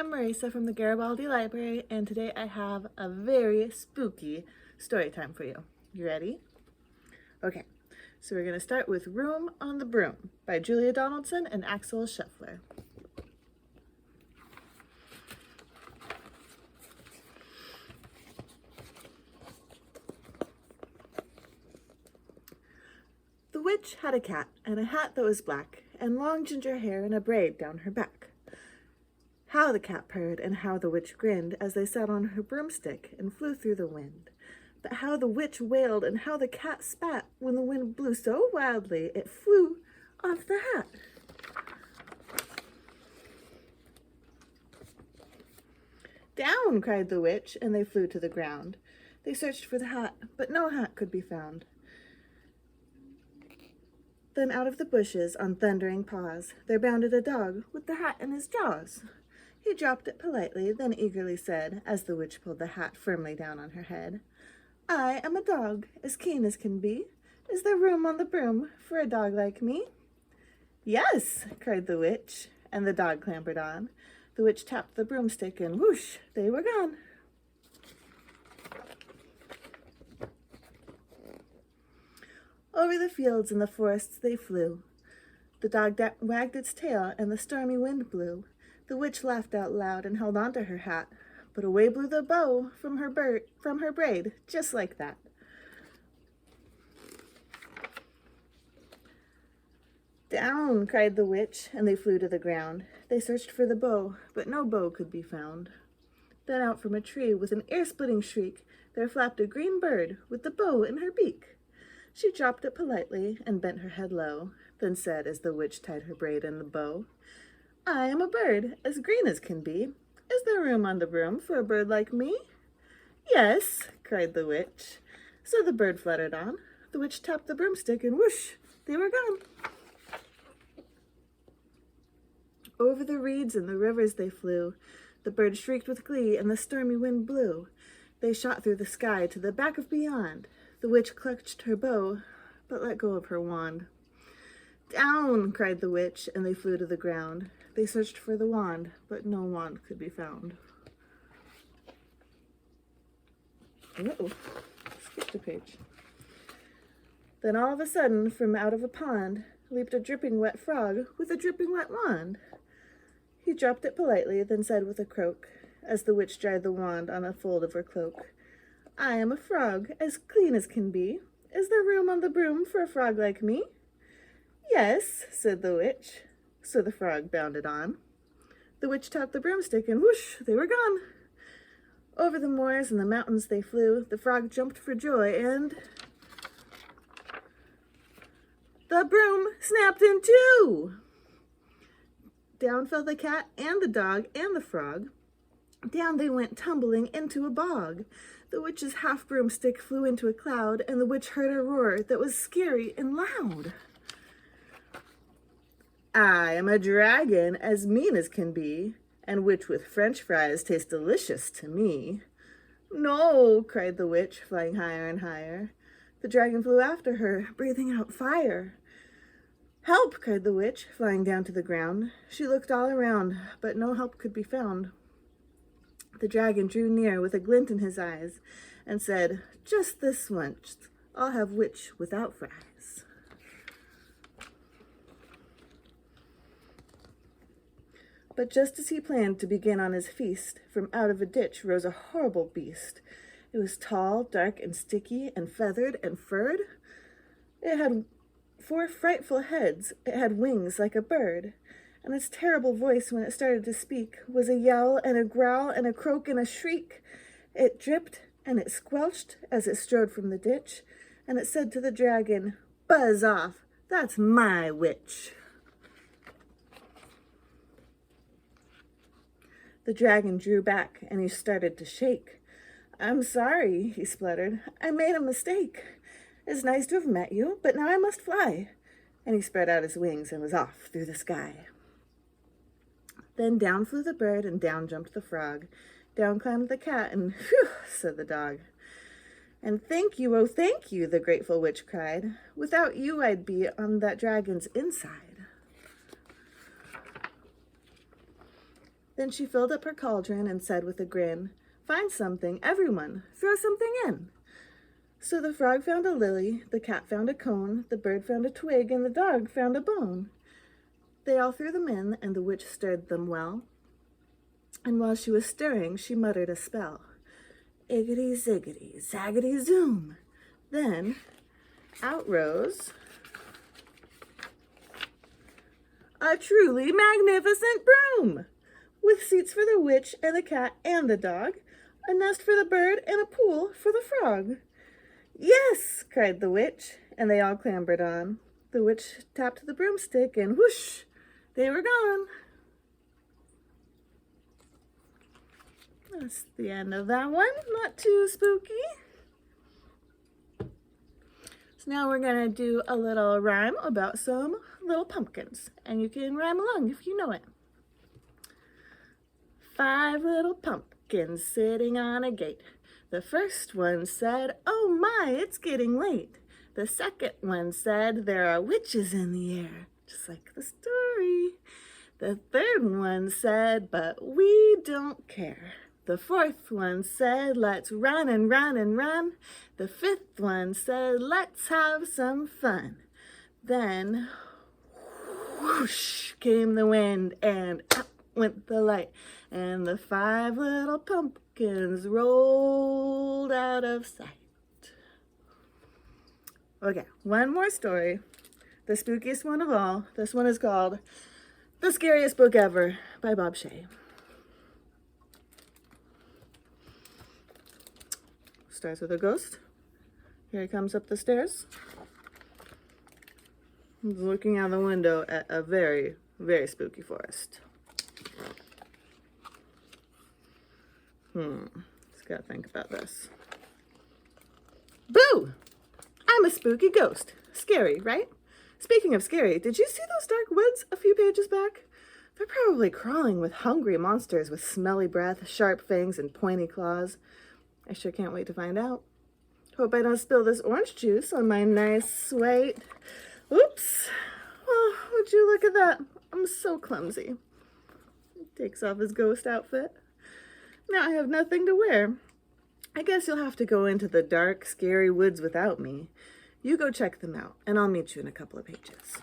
I'm Marisa from the Garibaldi Library, and today I have a very spooky story time for you. You ready? Okay, so we're going to start with Room on the Broom by Julia Donaldson and Axel Scheffler. The witch had a cat and a hat that was black, and long ginger hair and a braid down her back. How the cat purred and how the witch grinned as they sat on her broomstick and flew through the wind. But how the witch wailed and how the cat spat when the wind blew so wildly it flew off the hat. Down, cried the witch, and they flew to the ground. They searched for the hat, but no hat could be found. Then out of the bushes, on thundering paws, there bounded a dog with the hat in his jaws. He dropped it politely, then eagerly said, as the witch pulled the hat firmly down on her head, "I am a dog, as keen as can be. Is there room on the broom for a dog like me?" "Yes," cried the witch, and the dog clambered on. The witch tapped the broomstick, and whoosh, they were gone. Over the fields and the forests they flew. The dog wagged its tail, and the stormy wind blew. The witch laughed out loud and held on to her hat, but away blew the bow from her braid, just like that. Down, cried the witch, and they flew to the ground. They searched for the bow, but no bow could be found. Then out from a tree, with an ear-splitting shriek, there flapped a green bird with the bow in her beak. She dropped it politely and bent her head low, then said, as the witch tied her braid in the bow, "I am a bird, as green as can be. Is there room on the broom for a bird like me?" "Yes," cried the witch. So the bird fluttered on. The witch tapped the broomstick, and whoosh, they were gone. Over the reeds and the rivers they flew. The bird shrieked with glee, and the stormy wind blew. They shot through the sky to the back of beyond. The witch clutched her bow, but let go of her wand. Down, cried the witch, and they flew to the ground. They searched for the wand, but no wand could be found. Uh-oh, skipped a page. Then all of a sudden, from out of a pond, leaped a dripping wet frog with a dripping wet wand. He dropped it politely, then said with a croak, as the witch dried the wand on a fold of her cloak, "I am a frog, as clean as can be. Is there room on the broom for a frog like me?" "Yes," said the witch. So the frog bounded on. The witch tapped the broomstick, and whoosh, they were gone. Over the moors and the mountains they flew. The frog jumped for joy, and the broom snapped in two. Down fell the cat and the dog and the frog. Down they went tumbling into a bog. The witch's half broomstick flew into a cloud, and the witch heard a roar that was scary and loud. "I am a dragon, as mean as can be, and which with French fries tastes delicious to me." "No," cried the witch, flying higher and higher. The dragon flew after her, breathing out fire. "Help!" cried the witch, flying down to the ground. She looked all around, but no help could be found. The dragon drew near with a glint in his eyes and said, "Just this once, I'll have witch without fries." But just as he planned to begin on his feast, from out of a ditch rose a horrible beast. It was tall, dark, and sticky, and feathered and furred. It had 4 frightful heads. It had wings like a bird. And its terrible voice, when it started to speak, was a yowl and a growl and a croak and a shriek. It dripped and it squelched as it strode from the ditch, and it said to the dragon, "Buzz off, that's my witch." The dragon drew back, and he started to shake. "I'm sorry," he spluttered. "I made a mistake. It's nice to have met you, but now I must fly." And he spread out his wings and was off through the sky. Then down flew the bird, and down jumped the frog. Down climbed the cat, and phew, said the dog. "And thank you, oh thank you," the grateful witch cried. "Without you I'd be on that dragon's inside." Then she filled up her cauldron and said with a grin, "Find something, everyone, throw something in." So the frog found a lily, the cat found a cone, the bird found a twig, and the dog found a bone. They all threw them in, and the witch stirred them well. And while she was stirring, she muttered a spell. Iggity ziggity, zaggity zoom. Then out rose a truly magnificent broom, with seats for the witch and the cat and the dog, a nest for the bird, and a pool for the frog. "Yes!" cried the witch, and they all clambered on. The witch tapped the broomstick, and whoosh, they were gone. That's the end of that one. Not too spooky. So now we're going to do a little rhyme about some little pumpkins. And you can rhyme along if you know it. 5 little pumpkins sitting on a gate. The first one said, "Oh my, it's getting late." The second one said, "There are witches in the air," just like the story. The third one said, "But we don't care." The fourth one said, "Let's run and run and run." The fifth one said, "Let's have some fun." Then, whoosh, came the wind, and up went the light, and the 5 little pumpkins rolled out of sight. Okay, one more story, the spookiest one of all. This one is called The Scariest Book Ever by Bob Shea. Starts with a ghost. Here he comes up the stairs. He's looking out the window at a very, very spooky forest. Just gotta think about this. Boo! I'm a spooky ghost. Scary, right? Speaking of scary, did you see those dark woods a few pages back? They're probably crawling with hungry monsters with smelly breath, sharp fangs, and pointy claws. I sure can't wait to find out. Hope I don't spill this orange juice on my nice white. Oops. Oh, would you look at that? I'm so clumsy. He takes off his ghost outfit. Now I have nothing to wear. I guess you'll have to go into the dark, scary woods without me. You go check them out, and I'll meet you in a couple of pages.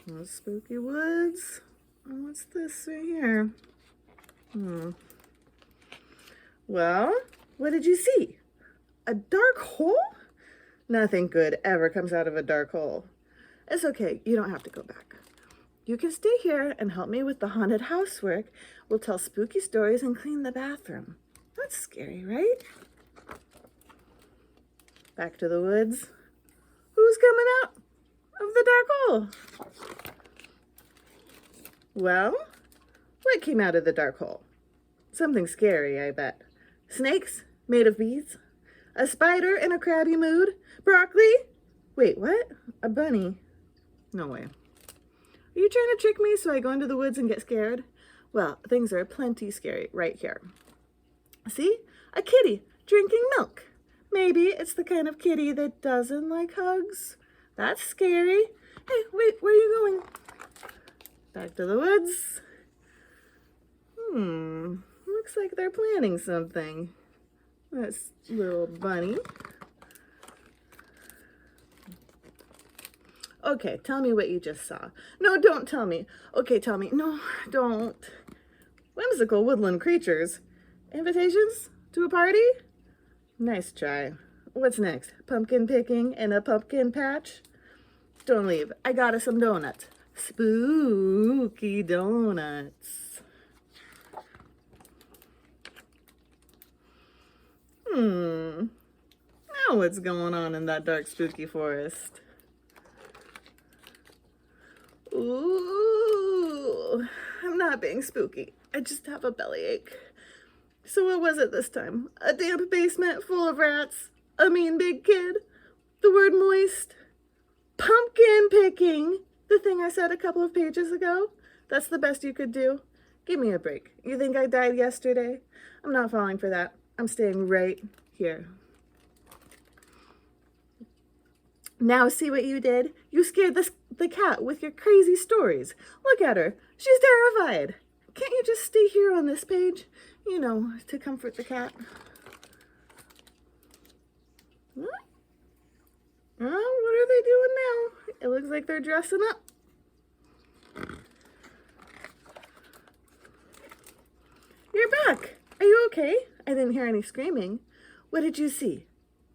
Those spooky woods. Oh, what's this right here? Well, what did you see? A dark hole? Nothing good ever comes out of a dark hole. It's okay, you don't have to go back. You can stay here and help me with the haunted housework. We'll tell spooky stories and clean the bathroom. That's scary, right? Back to the woods. Who's coming out of the dark hole? Well, what came out of the dark hole? Something scary, I bet. Snakes made of bees? A spider in a crabby mood? Broccoli? Wait, what? A bunny? No way. Are you trying to trick me so I go into the woods and get scared? Well, things are plenty scary right here. See? A kitty drinking milk. Maybe it's the kind of kitty that doesn't like hugs. That's scary. Hey, wait, where are you going? Back to the woods. Looks like they're planning something. This little bunny. Okay, tell me what you just saw. No, don't tell me. Okay, tell me. No, don't. Whimsical woodland creatures. Invitations to a party? Nice try. What's next? Pumpkin picking in a pumpkin patch? Don't leave. I got us some donuts. Spooky donuts. Now what's going on in that dark, spooky forest? Ooh, I'm not being spooky. I just have a bellyache. So what was it this time? A damp basement full of rats? A mean big kid? The word moist? Pumpkin picking? The thing I said a couple of pages ago? That's the best you could do? Give me a break. You think I died yesterday? I'm not falling for that. I'm staying right here. Now see what you did? You scared the cat with your crazy stories. Look at her. She's terrified. Can't you just stay here on this page? You know, to comfort the cat. What? Oh, what are they doing now? It looks like they're dressing up. You're back. Are you okay? I didn't hear any screaming. What did you see?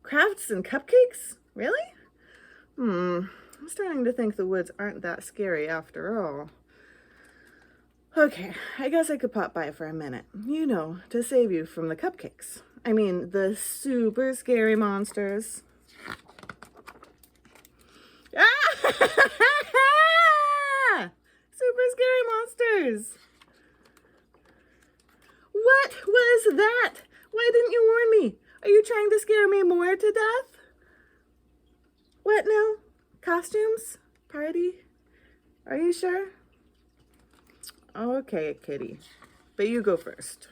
Crafts and cupcakes? Really? I'm starting to think the woods aren't that scary after all. Okay, I guess I could pop by for a minute. You know, to save you from the cupcakes. I mean, the super scary monsters. Ah! Super scary monsters! What was that? Why didn't you warn me? Are you trying to scare me more to death? What now? Costumes? Party? Are you sure? Okay, kitty. But you go first.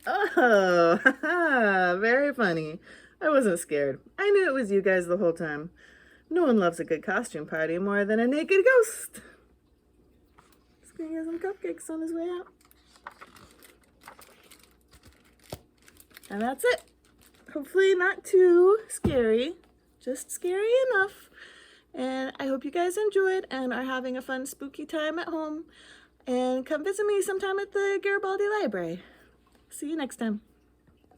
Oh, very funny. I wasn't scared. I knew it was you guys the whole time. No one loves a good costume party more than a naked ghost. He's gonna get some cupcakes on his way out. And that's it. Hopefully not too scary, just scary enough. And I hope you guys enjoyed and are having a fun spooky time at home. And come visit me sometime at the Garibaldi Library. See you next time.